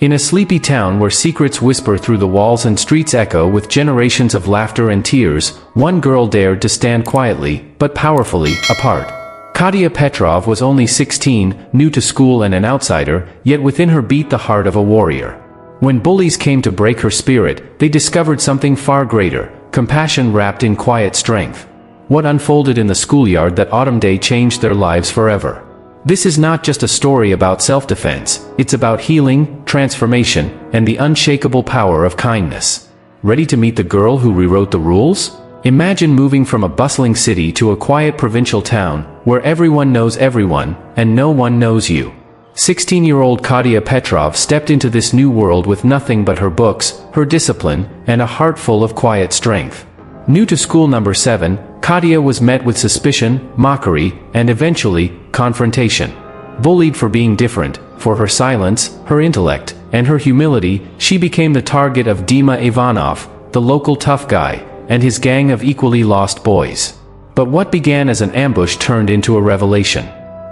In a sleepy town where secrets whisper through the walls and streets echo with generations of laughter and tears, one girl dared to stand quietly, but powerfully, apart. Katya Petrov was only 16, new to school and an outsider, yet within her beat the heart of a warrior. When bullies came to break her spirit, they discovered something far greater, compassion wrapped in quiet strength. What unfolded in the schoolyard that autumn day changed their lives forever. This is not just a story about self-defense, it's about healing, transformation, and the unshakable power of kindness. Ready to meet the girl who rewrote the rules? Imagine moving from a bustling city to a quiet provincial town, where everyone knows everyone, and no one knows you. 16-year-old Katya Petrov stepped into this new world with nothing but her books, her discipline, and a heart full of quiet strength. New to school number 7, Katya was met with suspicion, mockery, and eventually, confrontation. Bullied for being different, for her silence, her intellect, and her humility, she became the target of Dima Ivanov, the local tough guy, and his gang of equally lost boys. But what began as an ambush turned into a revelation.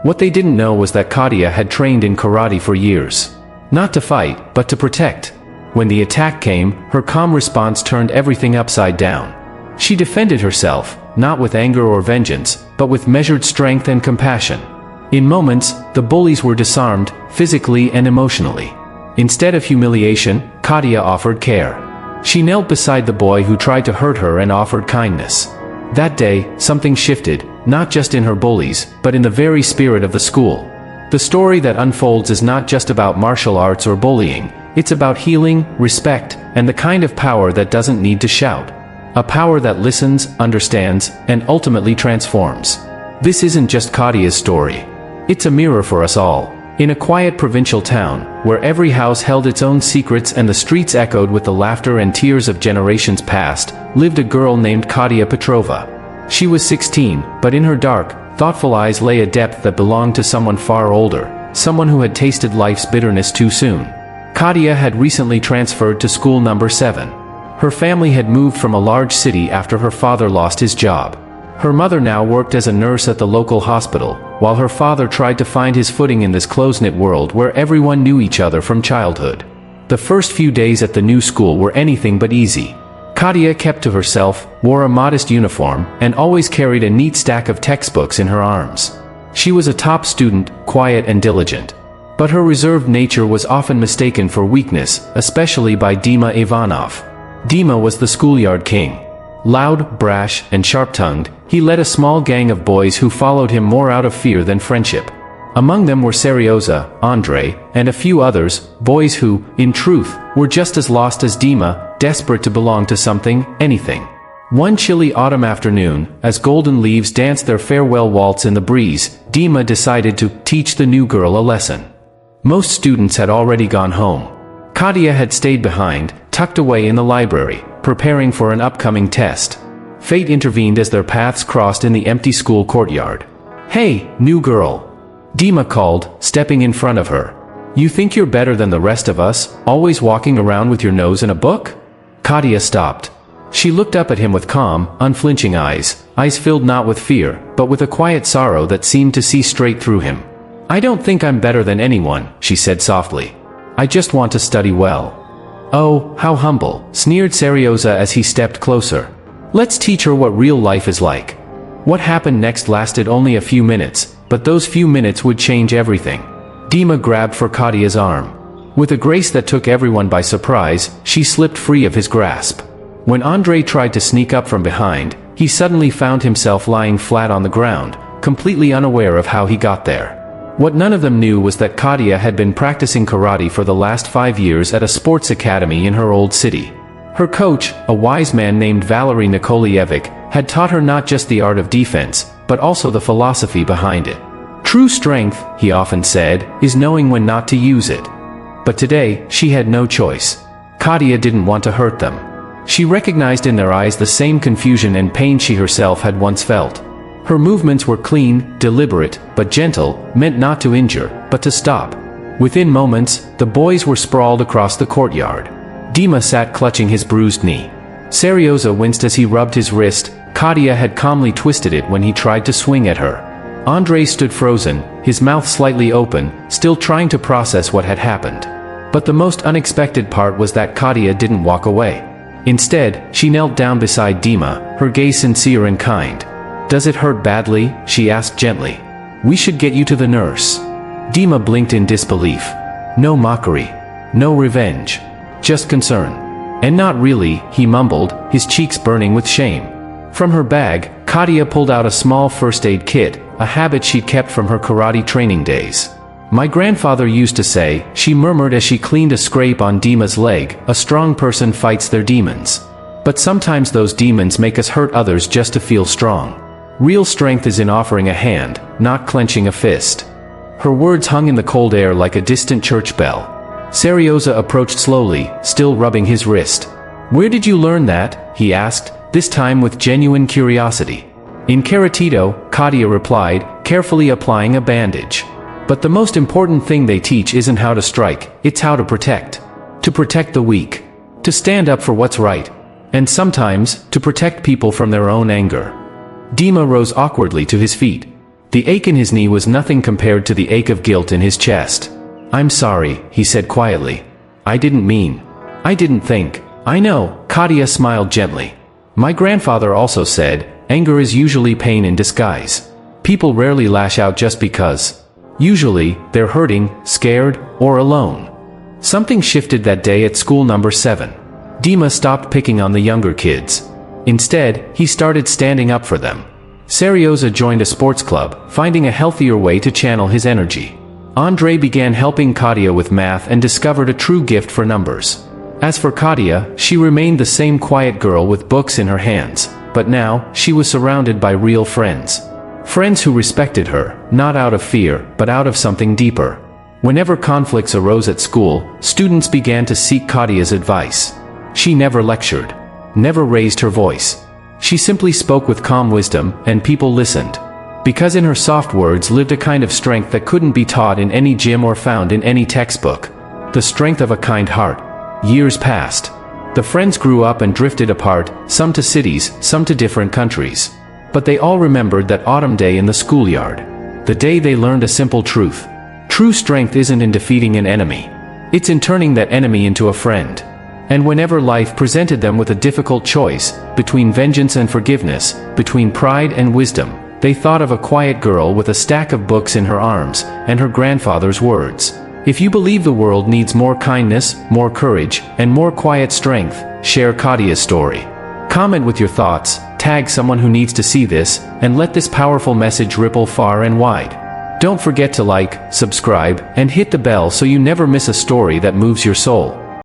What they didn't know was that Katya had trained in karate for years. Not to fight, but to protect. When the attack came, her calm response turned everything upside down. She defended herself, not with anger or vengeance, but with measured strength and compassion. In moments, the bullies were disarmed, physically and emotionally. Instead of humiliation, Katya offered care. She knelt beside the boy who tried to hurt her and offered kindness. That day, something shifted, not just in her bullies, but in the very spirit of the school. The story that unfolds is not just about martial arts or bullying, it's about healing, respect, and the kind of power that doesn't need to shout. A power that listens, understands, and ultimately transforms. This isn't just Katya's story. It's a mirror for us all. In a quiet provincial town, where every house held its own secrets and the streets echoed with the laughter and tears of generations past, lived a girl named Katya Petrova. She was 16, but in her dark, thoughtful eyes lay a depth that belonged to someone far older, someone who had tasted life's bitterness too soon. Katya had recently transferred to school number 7. Her family had moved from a large city after her father lost his job. Her mother now worked as a nurse at the local hospital, while her father tried to find his footing in this close-knit world where everyone knew each other from childhood. The first few days at the new school were anything but easy. Katya kept to herself, wore a modest uniform, and always carried a neat stack of textbooks in her arms. She was a top student, quiet and diligent. But her reserved nature was often mistaken for weakness, especially by Dima Ivanov. Dima was the schoolyard king. Loud, brash, and sharp-tongued, he led a small gang of boys who followed him more out of fear than friendship. Among them were Seryoza, Andrei, and a few others, boys who, in truth, were just as lost as Dima, desperate to belong to something, anything. One chilly autumn afternoon, as golden leaves danced their farewell waltz in the breeze, Dima decided to teach the new girl a lesson. Most students had already gone home. Katya had stayed behind, tucked away in the library, preparing for an upcoming test. Fate intervened as their paths crossed in the empty school courtyard. "Hey, new girl," Dima called, stepping in front of her. "You think you're better than the rest of us, always walking around with your nose in a book?" Katya stopped. She looked up at him with calm, unflinching eyes filled not with fear, but with a quiet sorrow that seemed to see straight through him. "I don't think I'm better than anyone," she said softly. "I just want to study well." "Oh, how humble," sneered Seryoza as he stepped closer. "Let's teach her what real life is like." What happened next lasted only a few minutes, but those few minutes would change everything. Dima grabbed for Katya's arm. With a grace that took everyone by surprise, she slipped free of his grasp. When Andrei tried to sneak up from behind, he suddenly found himself lying flat on the ground, completely unaware of how he got there. What none of them knew was that Katya had been practicing karate for the last 5 years at a sports academy in her old city. Her coach, a wise man named Valery Nikolaevich, had taught her not just the art of defense, but also the philosophy behind it. True strength, he often said, is knowing when not to use it. But today, she had no choice. Katya didn't want to hurt them. She recognized in their eyes the same confusion and pain she herself had once felt. Her movements were clean, deliberate, but gentle, meant not to injure, but to stop. Within moments, the boys were sprawled across the courtyard. Dima sat clutching his bruised knee. Seryoza winced as he rubbed his wrist. Katya had calmly twisted it when he tried to swing at her. Andrei stood frozen, his mouth slightly open, still trying to process what had happened. But the most unexpected part was that Katya didn't walk away. Instead, she knelt down beside Dima, her gaze sincere and kind. "Does it hurt badly?" she asked gently. "We should get you to the nurse." Dima blinked in disbelief. No mockery. No revenge. Just concern. "And not really," he mumbled, his cheeks burning with shame. From her bag, Katya pulled out a small first aid kit, a habit she'd kept from her karate training days. "My grandfather used to say," she murmured as she cleaned a scrape on Dima's leg, "a strong person fights their demons. But sometimes those demons make us hurt others just to feel strong. Real strength is in offering a hand, not clenching a fist." Her words hung in the cold air like a distant church bell. Serioza approached slowly, still rubbing his wrist. "Where did you learn that?" he asked, this time with genuine curiosity. "In Karatito," Katya replied, carefully applying a bandage. "But the most important thing they teach isn't how to strike, it's how to protect. To protect the weak. To stand up for what's right. And sometimes, to protect people from their own anger." Dima rose awkwardly to his feet. The ache in his knee was nothing compared to the ache of guilt in his chest. "I'm sorry," he said quietly. "I didn't mean. I didn't think." "I know," Katya smiled gently. "My grandfather also said, anger is usually pain in disguise. People rarely lash out just because. Usually, they're hurting, scared, or alone." Something shifted that day at school number 7. Dima stopped picking on the younger kids. Instead, he started standing up for them. Serioza joined a sports club, finding a healthier way to channel his energy. Andre began helping Katya with math and discovered a true gift for numbers. As for Katya, she remained the same quiet girl with books in her hands, but now, she was surrounded by real friends. Friends who respected her, not out of fear, but out of something deeper. Whenever conflicts arose at school, students began to seek Katya's advice. She never lectured. Never raised her voice. She simply spoke with calm wisdom, and people listened. Because in her soft words lived a kind of strength that couldn't be taught in any gym or found in any textbook. The strength of a kind heart. Years passed. The friends grew up and drifted apart, some to cities, some to different countries. But they all remembered that autumn day in the schoolyard. The day they learned a simple truth. True strength isn't in defeating an enemy. It's in turning that enemy into a friend. And whenever life presented them with a difficult choice, between vengeance and forgiveness, between pride and wisdom, they thought of a quiet girl with a stack of books in her arms, and her grandfather's words. If you believe the world needs more kindness, more courage, and more quiet strength, share Katya's story. Comment with your thoughts, tag someone who needs to see this, and let this powerful message ripple far and wide. Don't forget to like, subscribe, and hit the bell so you never miss a story that moves your soul.